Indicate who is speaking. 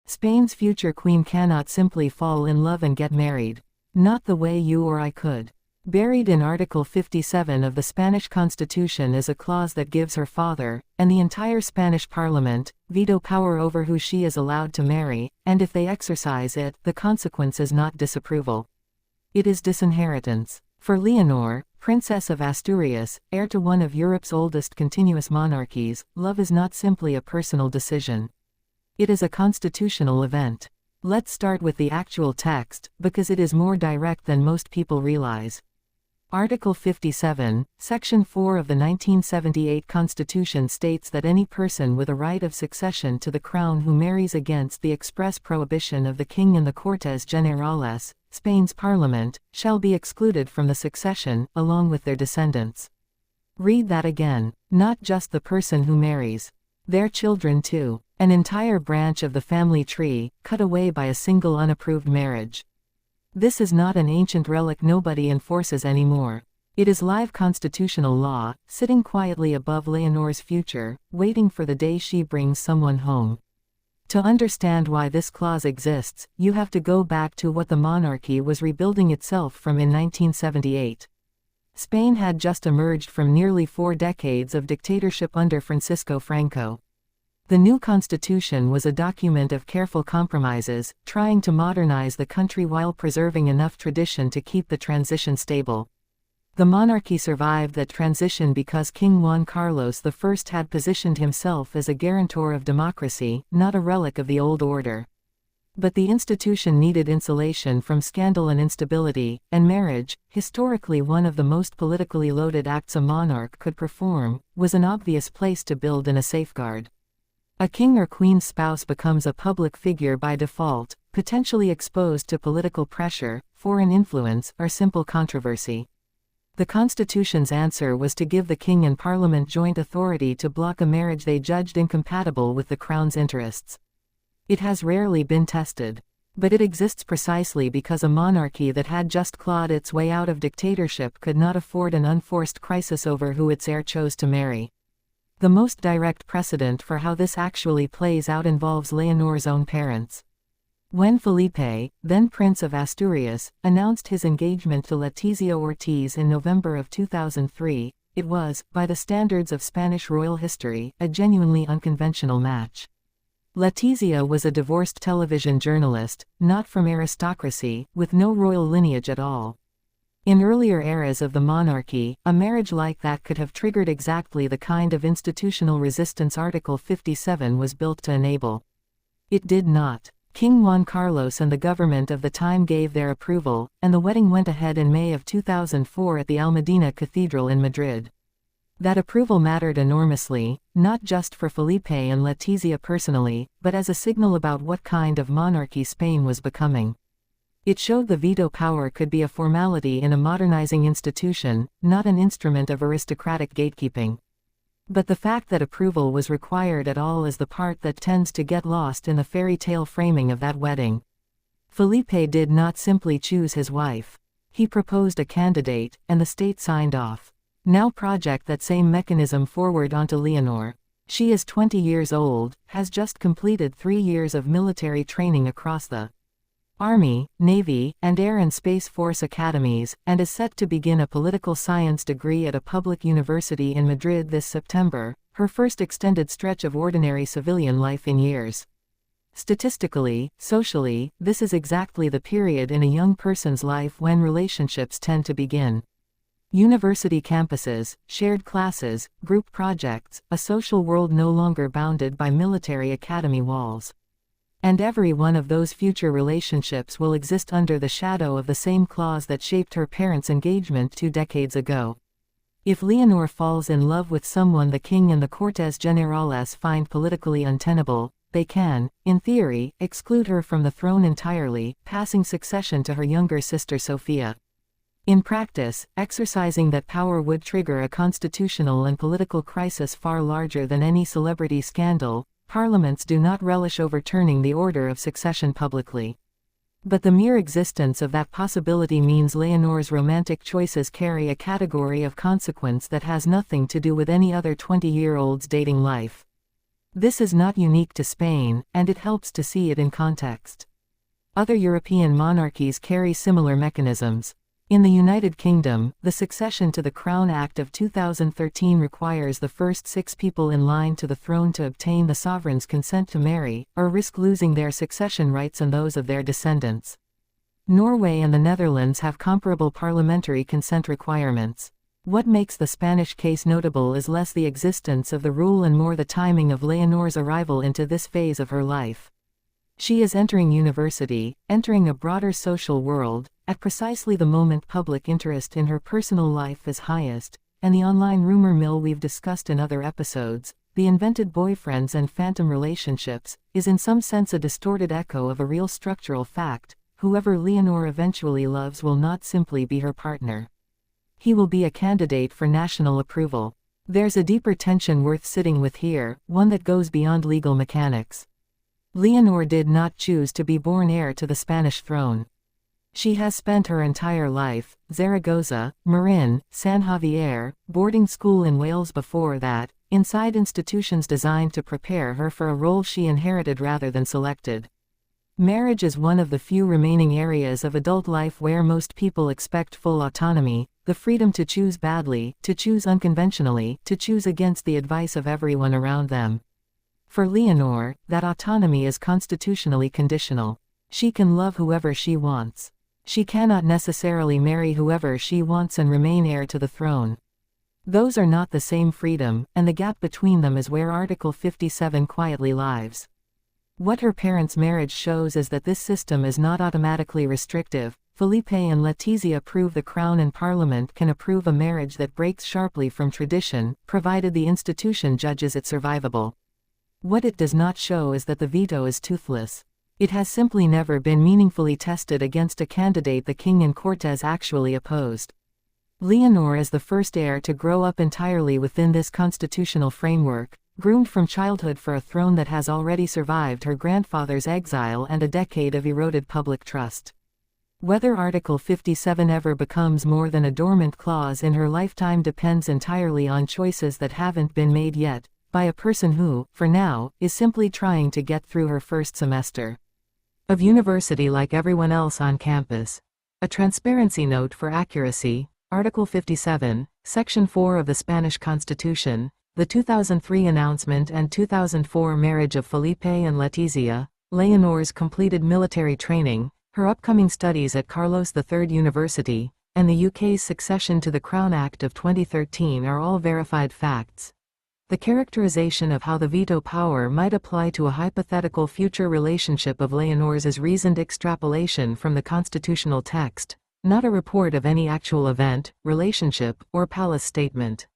Speaker 1: Spain's future queen cannot simply fall in love and get married. Not the way you or I could. Buried in Article 57 of the Spanish Constitution is a clause that gives her father, and the entire Spanish parliament, veto power over who she is allowed to marry, and if they exercise it, the consequence is not disapproval. It is disinheritance. For Leonor, Princess of Asturias, heir to one of Europe's oldest continuous monarchies, love is not simply a personal decision. It is a constitutional event. Let's start with the actual text, because it is more direct than most people realize. Article 57, Section 4 of the 1978 Constitution states that any person with a right of succession to the crown who marries against the express prohibition of the king in the Cortes Generales, Spain's parliament, shall be excluded from the succession, along with their descendants. Read that again. Not just the person who marries. Their children too. An entire branch of the family tree, cut away by a single unapproved marriage. This is not an ancient relic nobody enforces anymore. It is live constitutional law, sitting quietly above Leonor's future, waiting for the day she brings someone home. To understand why this clause exists, you have to go back to what the monarchy was rebuilding itself from in 1978. Spain had just emerged from nearly 4 decades of dictatorship under Francisco Franco. The new constitution was a document of careful compromises, trying to modernize the country while preserving enough tradition to keep the transition stable. The monarchy survived that transition because King Juan Carlos I had positioned himself as a guarantor of democracy, not a relic of the old order. But the institution needed insulation from scandal and instability, and marriage, historically one of the most politically loaded acts a monarch could perform, was an obvious place to build in a safeguard. A king or queen's spouse becomes a public figure by default, potentially exposed to political pressure, foreign influence, or simple controversy. The Constitution's answer was to give the king and parliament joint authority to block a marriage they judged incompatible with the crown's interests. It has rarely been tested. But it exists precisely because a monarchy that had just clawed its way out of dictatorship could not afford an unforced crisis over who its heir chose to marry. The most direct precedent for how this actually plays out involves Leonor's own parents. When Felipe, then Prince of Asturias, announced his engagement to Letizia Ortiz in November of 2003, it was, by the standards of Spanish royal history, a genuinely unconventional match. Letizia was a divorced television journalist, not from aristocracy, with no royal lineage at all. In earlier eras of the monarchy, a marriage like that could have triggered exactly the kind of institutional resistance Article 57 was built to enable. It did not. King Juan Carlos and the government of the time gave their approval, and the wedding went ahead in May of 2004 at the Almudena Cathedral in Madrid. That approval mattered enormously, not just for Felipe and Letizia personally, but as a signal about what kind of monarchy Spain was becoming. It showed the veto power could be a formality in a modernizing institution, not an instrument of aristocratic gatekeeping. But the fact that approval was required at all is the part that tends to get lost in the fairy tale framing of that wedding. Felipe did not simply choose his wife. He proposed a candidate, and the state signed off. Now project that same mechanism forward onto Leonor. She is 20 years old, has just completed 3 years of military training across the Army, Navy, and Air and Space Force academies, and is set to begin a political science degree at a public university in Madrid this September, her first extended stretch of ordinary civilian life in years. Statistically, socially, this is exactly the period in a young person's life when relationships tend to begin. University campuses, shared classes, group projects, a social world no longer bounded by military academy walls. And every one of those future relationships will exist under the shadow of the same clause that shaped her parents' engagement 2 decades ago. If Leonor falls in love with someone the king and the Cortes Generales find politically untenable, they can, in theory, exclude her from the throne entirely, passing succession to her younger sister Sofia. In practice, exercising that power would trigger a constitutional and political crisis far larger than any celebrity scandal. Parliaments do not relish overturning the order of succession publicly. But the mere existence of that possibility means Leonor's romantic choices carry a category of consequence that has nothing to do with any other 20-year-old's dating life. This is not unique to Spain, and it helps to see it in context. Other European monarchies carry similar mechanisms. In the United Kingdom, the Succession to the Crown Act of 2013 requires the first 6 people in line to the throne to obtain the sovereign's consent to marry, or risk losing their succession rights and those of their descendants. Norway and the Netherlands have comparable parliamentary consent requirements. What makes the Spanish case notable is less the existence of the rule and more the timing of Leonor's arrival into this phase of her life. She is entering university, entering a broader social world, at precisely the moment public interest in her personal life is highest, and the online rumor mill we've discussed in other episodes, the invented boyfriends and phantom relationships, is in some sense a distorted echo of a real structural fact: whoever Leonor eventually loves will not simply be her partner. He will be a candidate for national approval. There's a deeper tension worth sitting with here, one that goes beyond legal mechanics. Leonor did not choose to be born heir to the Spanish throne. She has spent her entire life, Zaragoza, Marin, San Javier, boarding school in Wales before that, inside institutions designed to prepare her for a role she inherited rather than selected. Marriage is one of the few remaining areas of adult life where most people expect full autonomy, the freedom to choose badly, to choose unconventionally, to choose against the advice of everyone around them. For Leonor, that autonomy is constitutionally conditional. She can love whoever she wants. She cannot necessarily marry whoever she wants and remain heir to the throne. Those are not the same freedom, and the gap between them is where Article 57 quietly lies. What her parents' marriage shows is that this system is not automatically restrictive. Felipe and Letizia prove the Crown and Parliament can approve a marriage that breaks sharply from tradition, provided the institution judges it survivable. What it does not show is that the veto is toothless. It has simply never been meaningfully tested against a candidate the King and Cortes actually opposed. Leonor is the first heir to grow up entirely within this constitutional framework, groomed from childhood for a throne that has already survived her grandfather's exile and a decade of eroded public trust. Whether Article 57 ever becomes more than a dormant clause in her lifetime depends entirely on choices that haven't been made yet, by a person who, for now, is simply trying to get through her first semester of university like everyone else on campus. A transparency note for accuracy: Article 57, Section 4 of the Spanish Constitution, the 2003 announcement and 2004 marriage of Felipe and Letizia, Leonor's completed military training, her upcoming studies at Carlos III University, and the UK's succession to the Crown Act of 2013 are all verified facts. The characterization of how the veto power might apply to a hypothetical future relationship of Leonor's is reasoned extrapolation from the constitutional text, not a report of any actual event, relationship, or palace statement.